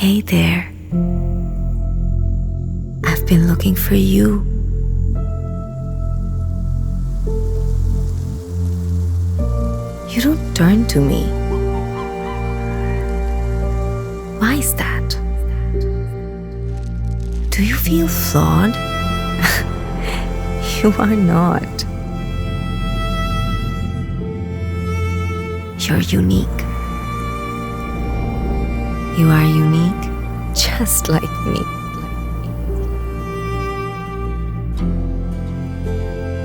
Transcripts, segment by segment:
Hey there. I've been looking for you. You don't turn to me. Why is that? Do you feel flawed? You are not. You're unique. You are unique, just like me.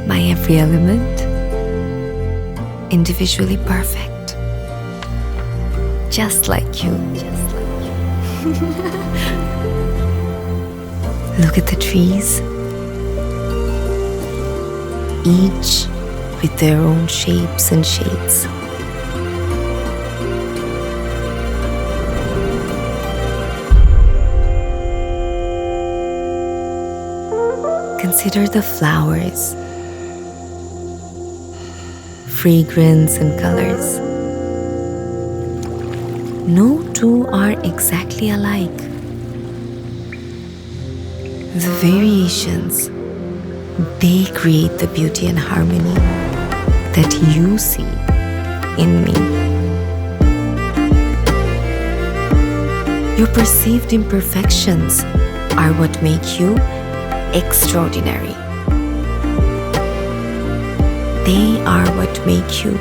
By every element, individually perfect. Just like you. Look at the trees. Each with their own shapes and shades. Consider the flowers, fragrance and colors. No two are exactly alike. The variations, they create the beauty and harmony that you see in me. Your perceived imperfections are what make you extraordinary. They are what make you